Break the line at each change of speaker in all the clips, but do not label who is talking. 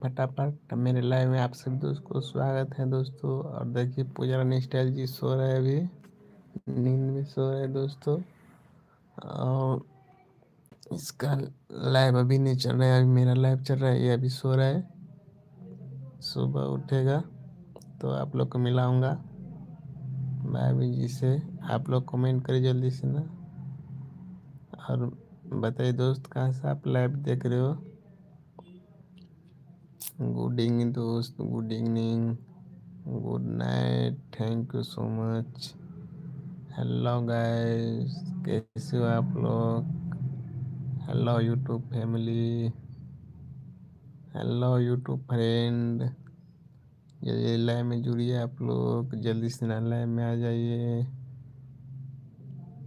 फटाफट मेरे लाइव में आप सभी दोस्त को स्वागत है दोस्तों। और देखिए पूजा रानी स्टाइल जी सो रहे हैं, अभी नींद में सो रहे हैं दोस्तों। और इसका लाइव अभी नहीं चल रहा है, अभी मेरा लाइव चल रहा है, ये अभी सो रहा है। सुबह उठेगा तो आप लोग को मिलाऊंगा भाभी जी से। आप लोग कमेंट करिए जल्दी से ना, और बताइए दोस्त कहाँ से आप लाइव देख रहे हो। गुड इवनिंग दोस्त, good evening, good night, thank you so much. Hello guys, कैसे हो आप लोग। Hello YouTube family, hello YouTube friend, जल्दी लाइव में जुड़िए आप लोग, जल्दी से ना लाइव में आ जाइए।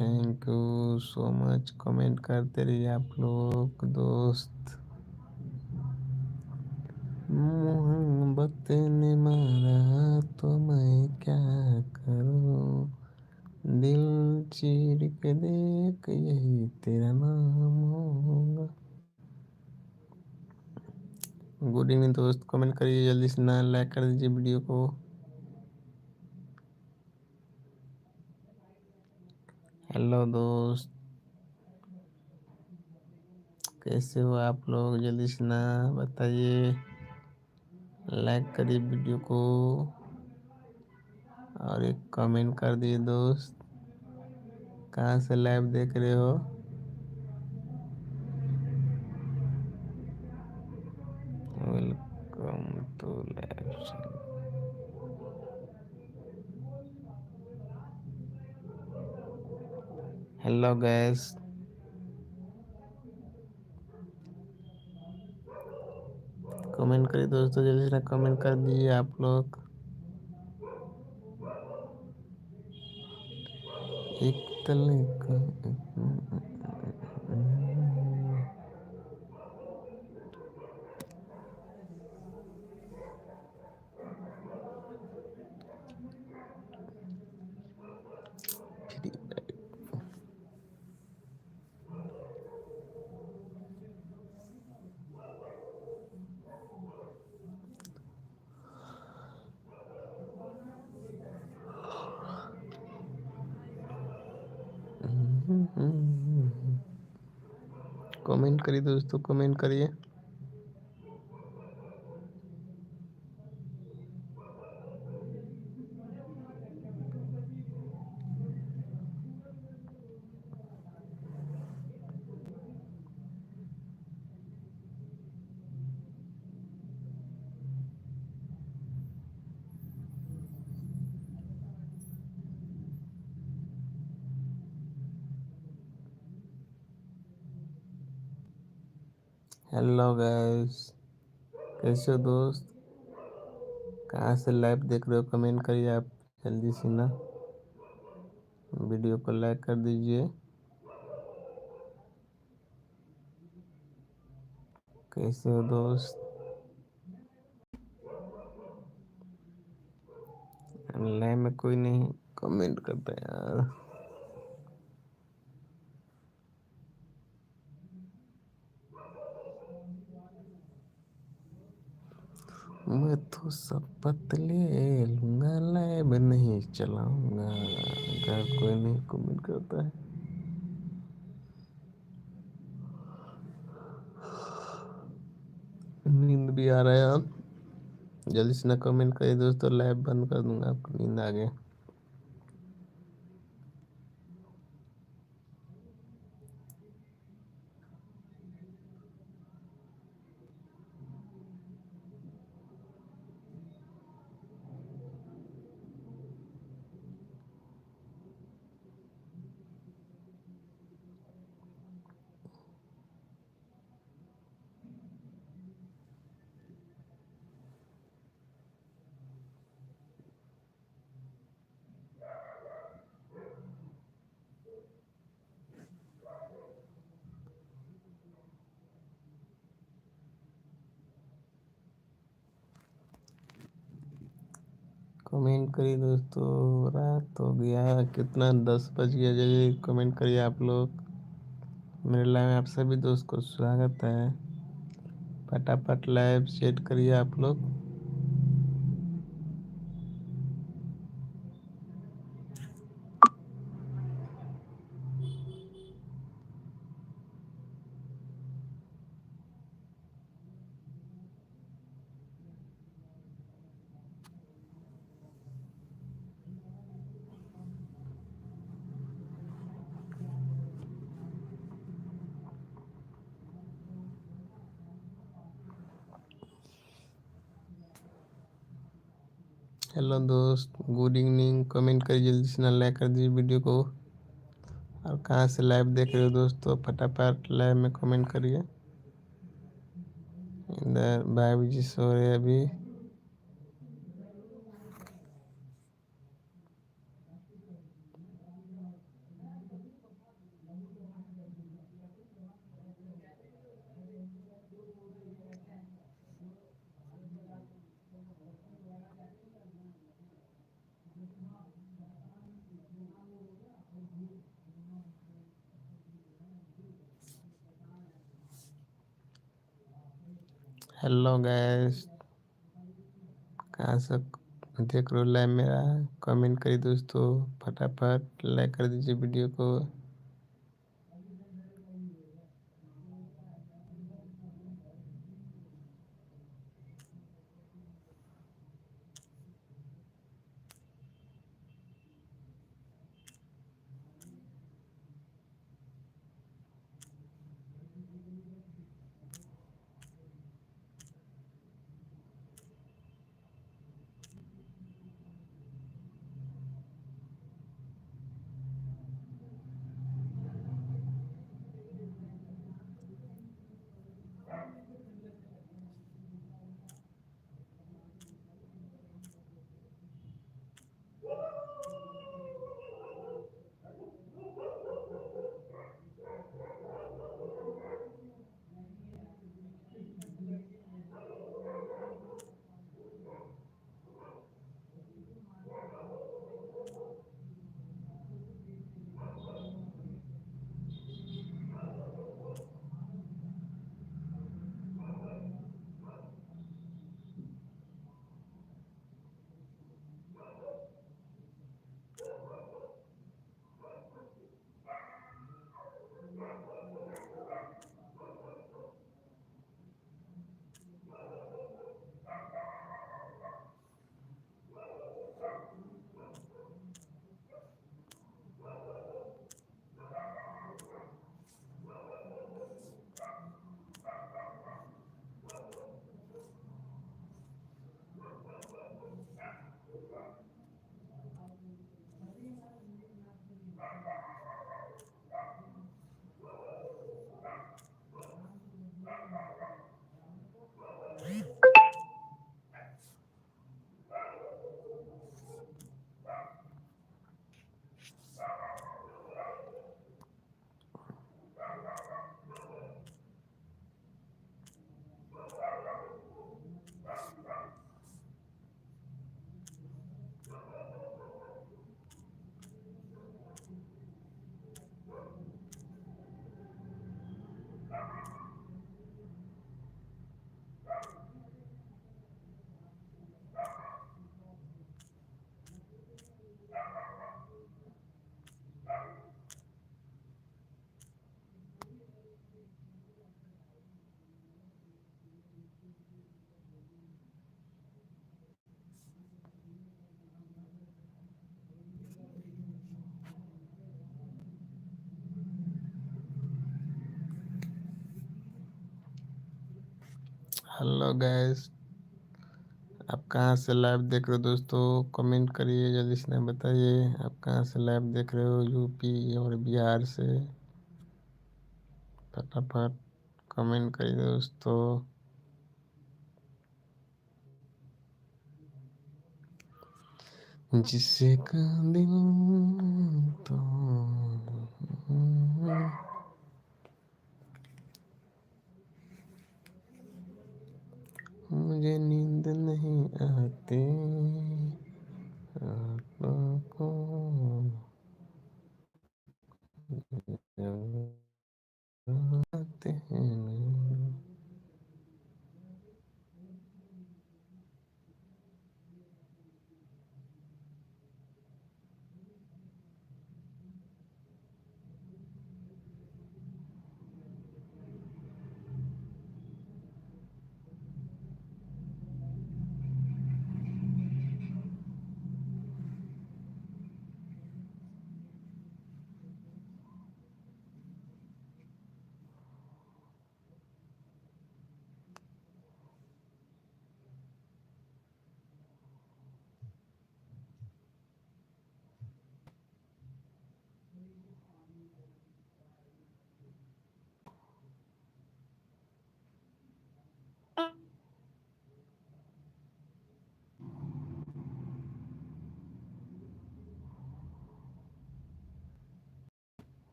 Thank you so much, comment करते रहिए आप लोग दोस्त। मोहब्बत ने मारा तो मैं क्या करूं, दिल चीर के देख यही तेरा नाम होगा। गुड इवनिंग दोस्त, कमेंट करिए जल्दी से ना, लाइक कर दीजिए वीडियो को। हेलो दोस्त, कैसे हो आप लोग, जल्दी से ना बताइए, लाइक करिए वीडियो को और एक कमेंट कर दिए दोस्त, कहाँ से लाइव देख रहे हो। Welcome to live. Hello guys, comment करिए दोस्तों, जल्दी से कमेंट कर दीजिए आप लोग। एक तले का फ्री। कमेंट करिए दोस्तों, कमेंट करिए। हेलो गाइस, कैसे हो दोस्त, कहाँ से लाइव देख रहे हो, कमेंट करिए आप जल्दी से ना, वीडियो को लाइक कर दीजिए। कैसे हो दोस्त, लाइव में कोई नहीं कमेंट करता यार। मैं तो शपथ ले लूंगा, लाइव नहीं चलाऊंगा अगर कोई नहीं कमेंट करता है। नींद भी आ रहा है यार, जल्दी से ना कमेंट करिए दोस्तों, लाइव बंद कर दूंगा, आपको नींद आ गया। कमेंट करिए दोस्तों, रात हो गया, कितना 10 बज गया, जल्दी कमेंट करिए आप लोग। मेरे लाइव में आप सभी दोस्त को स्वागत है। फटाफट लाइव सेट करिए आप लोग। हेलो दोस्त, गुड इवनिंग। कमेंट करिए जल्दी से, ना लाइक कर दीजिए वीडियो को। और कहाँ से लाइव देख रहे हो दोस्तों, फटाफट लाइव में कमेंट करिए। इधर भाई जी सो रहे हैं अभी। हेलो गैस, कहाँ से देख रहे हो लाइव मेरा? कमेंट करिए दोस्तों, फटाफट लाइक कर दीजिए वीडियो को। हेलो गैस, आप कहाँ से लाइव देख रहे हो दोस्तों? कमेंट करिए जल्दी से, बताइए आप कहाँ से लाइव देख रहे हो, यूपी और बिहार से। फटाफट कमेंट करिए दोस्तों। जिसे का दिल तो मुझे नींद नहीं आती रातों को जब आते हैं।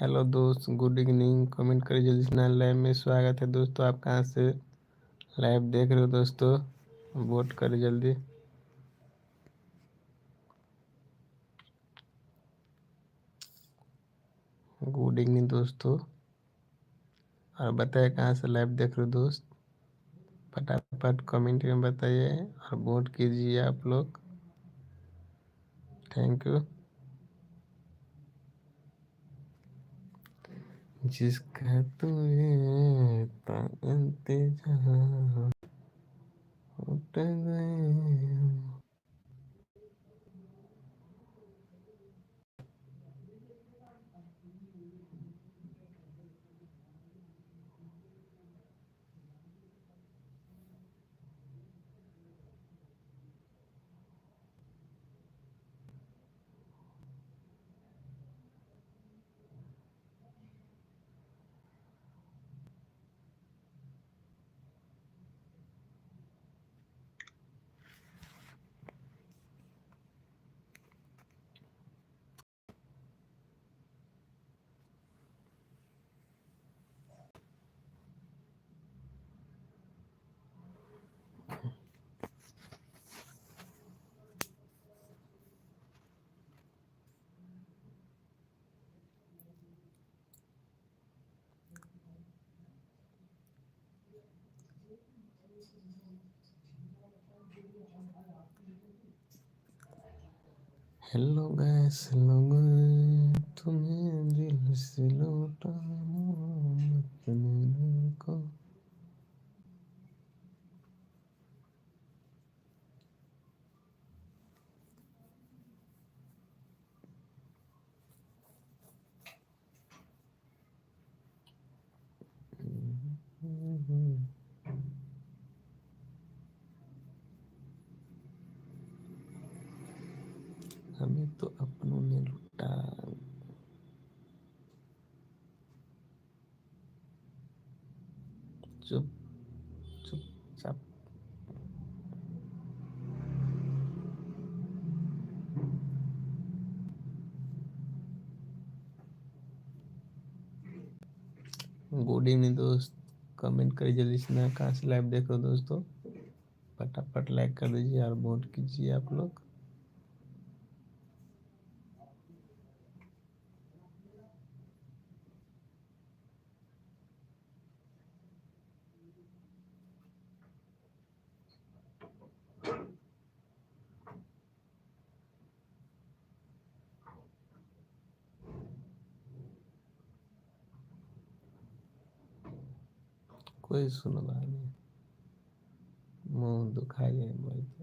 हेलो दोस्त, गुड इवनिंग। कमेंट करिए जल्दी से। लाइव में स्वागत है दोस्तों। आप कहाँ से लाइव देख रहे हो दोस्तों? वोट करिए जल्दी। गुड इवनिंग दोस्तों। और बताइए कहाँ से लाइव देख रहे हो दोस्त? फटाफट कमेंट में बताइए और वोट कीजिए आप लोग। Thank you. जिसका तुम्हें था इंतजार उठ गए। हेलो गैस, हेलो गैस, तुम्हें दिल से लौटा अपने को। हमें तो अपनों ने लूटा। चुप चुप चाप। गुड इवनिंग दोस्त। कमेंट करिए जल्दी से। ना कहाँ से लाइव देख रहे हो दोस्तों? फटाफट लाइक कर दीजिए और वोट कीजिए आप लोग। कोई सुनवाई नहीं। मुंह दुखाइए भाई।